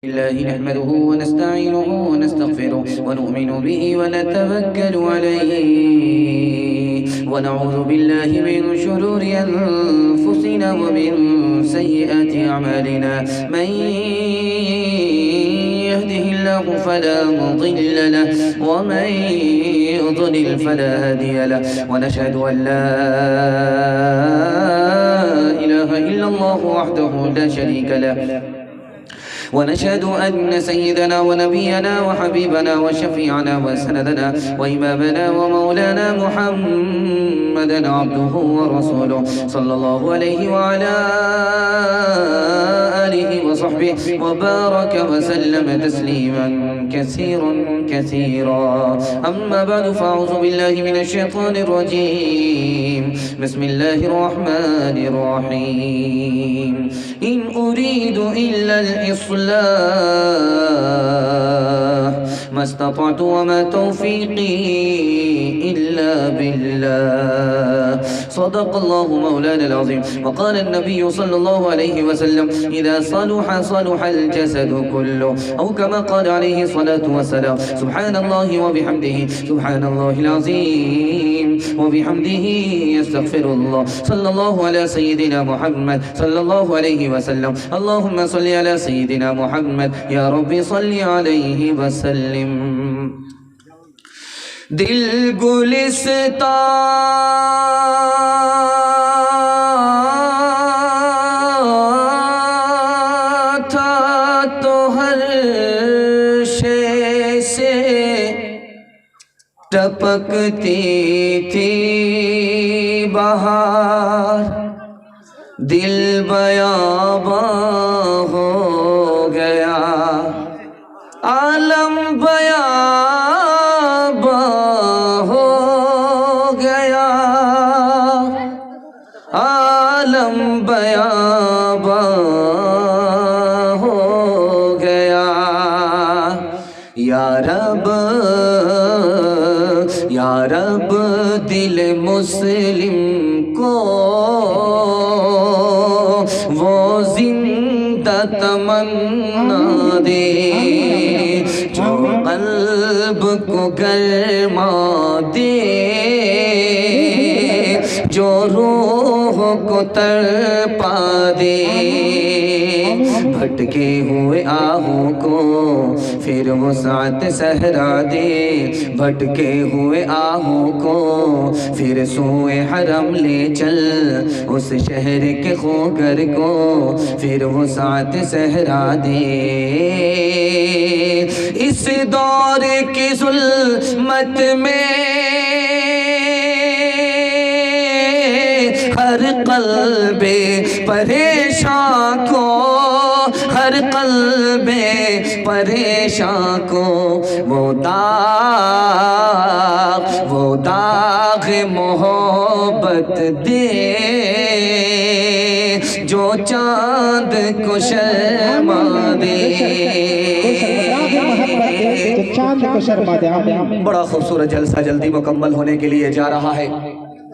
الله نحمده ونستعينه ونستغفره ونؤمن به ونتوكل عليه ونعوذ بالله من شرور أنفسنا ومن سيئات أعمالنا من يهده الله فلا مضل له ومن يضلل فلا هادي له ونشهد أن لا إله إلا الله وحده لا شريك له ونشهد أن سيدنا ونبينا وحبيبنا وشفيعنا وسندنا وإمامنا ومولانا محمدا عبده ورسوله صلى الله عليه وعلى آله وصحبه وبارك وسلم تسليما كثيرا كثيرا أما بعد فأعوذ بالله من الشيطان الرجيم بسم الله الرحمن الرحيم إن أريد إلا الإصلاح ما استطعت وما توفيقي إلا بالله صدق الله مولانا العظيم وقال النبي صلى الله عليه وسلم إذا صلح صلح الجسد كله أو كما قال عليه الصلاة والسلام سبحان الله وبحمده سبحان الله العظيم وبحمده يستغفر الله صلى الله على سيدنا محمد صلى الله عليه وسلم اللهم صل على سيدنا محمد يا رب صل عليه وسلم دل گلستان تھا تو ہر شے سے ٹپکتی تھی بہار دل بیاباں ہو گیا عالم بیاباں ہو گیا عالم بیاباں ہو گیا یا رب دل مسلم کو وہ زندہ تمنا دے جو قلب کو گرما دے جو روح کو تڑپا دے بھٹکے ہوئے آہوں کو پھر وسعت صحرا دے بھٹکے ہوئے آہوں کو پھر سوئے حرم لے چل اس شہر کے خوگر کو پھر وسعت صحرا دے اس دور کی ظلمت میں ہر قلب پریشان کو ہر قلب پریشان کو وہ داغ محبت دے جو چاند کو شرما دے بڑا خوبصورت جلسہ جلدی مکمل ہونے کے لیے جا رہا ہے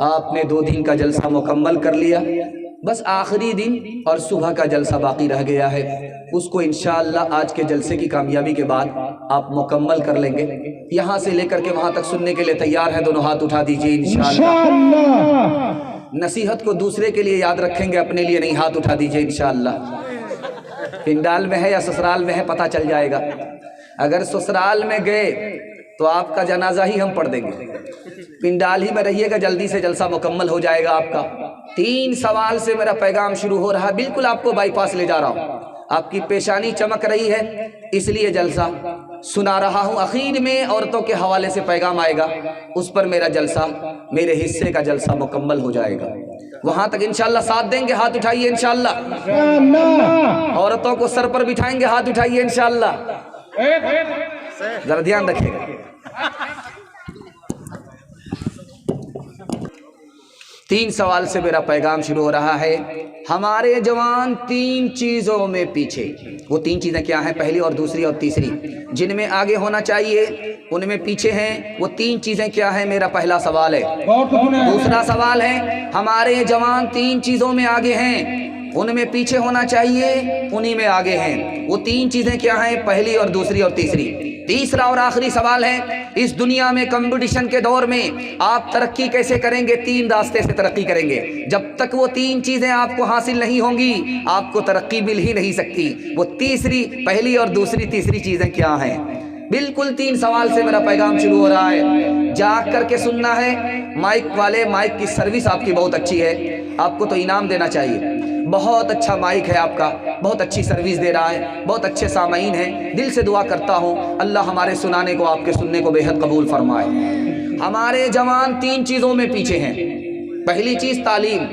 آپ نے 2 دن کا جلسہ مکمل کر لیا بس آخری دن اور صبح کا جلسہ باقی رہ گیا ہے اس کو انشاءاللہ آج کے جلسے کی کامیابی کے بعد آپ مکمل کر لیں گے یہاں سے لے کر کے وہاں تک سننے کے لیے تیار ہیں دونوں ہاتھ اٹھا دیجئے انشاءاللہ نصیحت کو دوسرے کے لیے یاد رکھیں گے اپنے لیے نہیں ہاتھ اٹھا دیجئے انشاءاللہ پنڈال میں ہے یا سسرال میں ہے پتہ چل جائے گا اگر سسرال میں گئے تو آپ کا جنازہ ہی ہم پڑھ دیں گے پنڈال ہی میں رہیے گا جلدی سے جلسہ مکمل ہو جائے گا آپ کا 3 سوال سے میرا پیغام شروع ہو رہا ہے بالکل آپ کو بائی پاس لے جا رہا ہوں آپ کی پیشانی چمک رہی ہے اس لیے جلسہ سنا رہا ہوں اخیر میں عورتوں کے حوالے سے پیغام آئے گا اس پر میرا جلسہ میرے حصے کا جلسہ مکمل ہو جائے گا وہاں تک انشاءاللہ ساتھ دیں گے ہاتھ اٹھائیے انشاءاللہ عورتوں کو سر پر بٹھائیں گے ہاتھ اٹھائیے انشاءاللہ ذرا دھیان رکھیے گا 3 سوال سے میرا پیغام شروع ہو رہا ہے ہمارے جوان 3 چیزوں میں پیچھے وہ 3 چیزیں کیا ہیں پہلی اور دوسری اور تیسری جن میں آگے ہونا چاہیے ان میں پیچھے ہیں وہ 3 چیزیں کیا ہیں میرا پہلا سوال ہے دوسرا سوال ہے ہمارے جوان 3 چیزوں میں آگے ہیں ان میں پیچھے ہونا چاہیے، انہی میں آگے ہیں۔ وہ تین چیزیں کیا ہیں؟ پہلی اور دوسری اور تیسری۔ تیسرا اور آخری سوال ہے، اس دنیا میں کمپٹیشن کے دور میں آپ ترقی کیسے کریں گے؟ تین راستے سے ترقی کریں گے۔ جب تک وہ تین چیزیں آپ کو حاصل نہیں ہوں گی آپ کو ترقی مل ہی نہیں سکتی۔ وہ تیسری، پہلی اور دوسری تیسری چیزیں کیا ہیں؟ بالکل تین سوال سے میرا پیغام شروع ہو رہا ہے، جاگ کر کے سننا ہے۔ مائک والے، مائک کی سروس آپ کی بہت اچھی ہے، آپ کو تو انعام دینا چاہیے۔ بہت اچھا مائک ہے آپ کا، بہت اچھی سروس دے رہا ہے، بہت اچھے سامعین ہیں۔ دل سے دعا کرتا ہوں اللہ ہمارے سنانے کو، آپ کے سننے کو بے حد قبول فرمائے۔ ہمارے جوان تین چیزوں میں پیچھے ہیں۔ پہلی چیز تعلیم،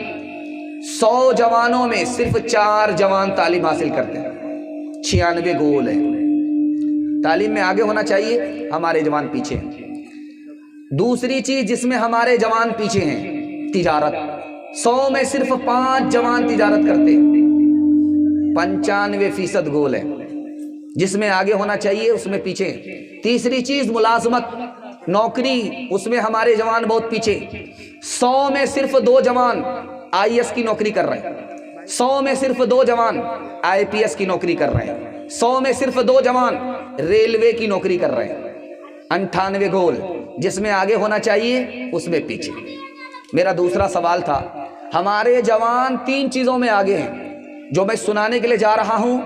100 جوانوں میں صرف 4 جوان تعلیم حاصل کرتے ہیں، 96 گول ہے۔ تعلیم میں آگے ہونا چاہیے، ہمارے جوان پیچھے ہیں۔ دوسری چیز جس میں ہمارے جوان پیچھے ہیں، تجارت، 100 میں صرف 5 جوان تجارت کرتے ہیں، 95% گول ہے۔ جس میں آگے ہونا چاہیے اس میں پیچھے ہیں۔ تیسری چیز ملازمت، نوکری، اس میں ہمارے جوان بہت پیچھے، 100 میں صرف 2 جوان IAS کی نوکری کر رہے ہیں، 100 میں صرف 2 جوان IPS کی نوکری کر رہے ہیں، 100 میں صرف 2 جوان ریلوے کی نوکری کر رہے ہیں۔ 98 گول، جس میں آگے ہونا چاہیے اس میں پیچھے۔ میرا دوسرا سوال تھا، ہمارے جوان 3 چیزوں میں آگے ہیں، جو میں سنانے کے لیے جا رہا ہوں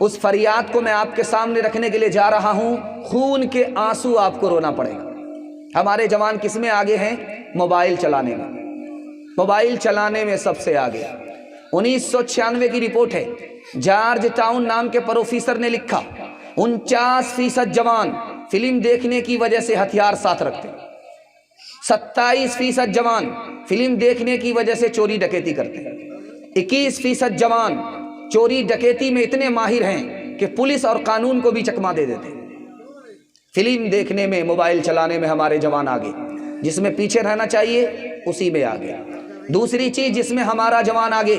اس فریاد کو میں آپ کے سامنے رکھنے کے لیے جا رہا ہوں، خون کے آنسو آپ کو رونا پڑے گا۔ ہمارے جوان کس میں آگے ہیں؟ موبائل چلانے میں، موبائل چلانے میں سب سے آگے۔ 1996 کی رپورٹ ہے، جارج ٹاؤن نام کے پروفیسر نے لکھا 49% جوان فلم دیکھنے کی وجہ سے ہتھیار ساتھ رکھتے ہیں، 27% جوان فلم دیکھنے کی وجہ سے چوری ڈکیتی کرتے ہیں، 21% جوان چوری ڈکیتی میں اتنے ماہر ہیں کہ پولیس اور قانون کو بھی چکما دے دیتے ہیں۔ فلم دیکھنے میں، موبائل چلانے میں ہمارے جوان آگے، جس میں پیچھے رہنا چاہیے اسی میں آگے۔ دوسری چیز جس میں ہمارا جوان آگے،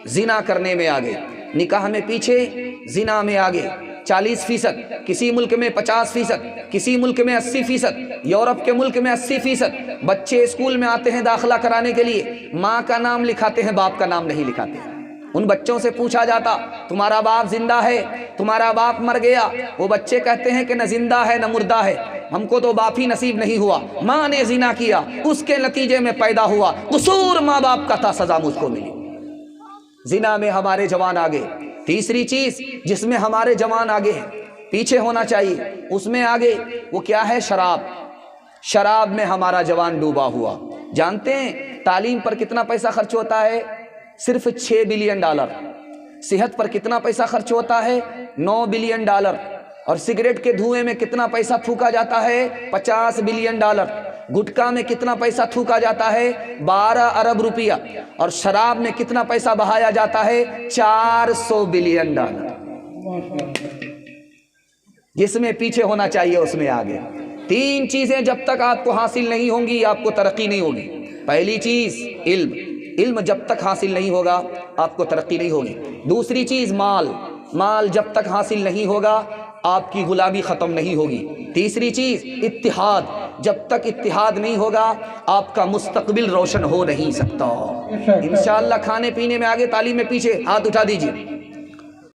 زنا کرنے میں آگے، نکاح میں پیچھے، زنا میں آگے 40%، کسی ملک میں 50%، کسی ملک میں 80%، یورپ کے ملک میں 80%۔ بچے اسکول میں آتے ہیں داخلہ کرانے کے لیے، ماں کا نام لکھاتے ہیں، باپ کا نام نہیں لکھاتے۔ ان بچوں سے پوچھا جاتا تمہارا باپ زندہ ہے، تمہارا باپ مر گیا؟ وہ بچے کہتے ہیں کہ نہ زندہ ہے نہ مردہ ہے، ہم کو تو باپ ہی نصیب نہیں ہوا، ماں نے زنا کیا، اس کے نتیجے میں پیدا ہوا، قصور ماں باپ کا تھا، سزا مجھ کو ملی۔ زنا میں ہمارے جوان آگے۔ تیسری چیز جس میں ہمارے جوان آگے ہیں، پیچھے ہونا چاہیے اس میں آگے، وہ کیا ہے؟ شراب۔ شراب میں ہمارا جوان ڈوبا ہوا۔ جانتے ہیں تعلیم پر کتنا پیسہ خرچ ہوتا ہے؟ صرف $6 بلین۔ صحت پر کتنا پیسہ خرچ ہوتا ہے؟ $9 بلین۔ اور سگریٹ کے دھوئیں میں کتنا پیسہ پھونکا جاتا ہے؟ $50 بلین۔ گٹکا میں کتنا پیسہ تھوکا جاتا ہے؟ 12 ارب روپیہ۔ اور شراب میں کتنا پیسہ بہایا جاتا ہے؟ $400 بلین۔ جس میں پیچھے ہونا چاہیے اس میں آگے۔ 3 چیزیں جب تک آپ کو حاصل نہیں ہوں گی آپ کو ترقی نہیں ہوگی۔ پہلی چیز علم، علم جب تک حاصل نہیں ہوگا آپ کو ترقی نہیں ہوگی۔ دوسری چیز مال، مال جب تک حاصل نہیں ہوگا آپ کی غلامی ختم نہیں ہوگی۔ تیسری چیز اتحاد، جب تک اتحاد نہیں ہوگا آپ کا مستقبل روشن ہو نہیں سکتا۔ انشاءاللہ کھانے پینے میں آگے، تعلیم میں پیچھے، ہاتھ اٹھا دیجیے۔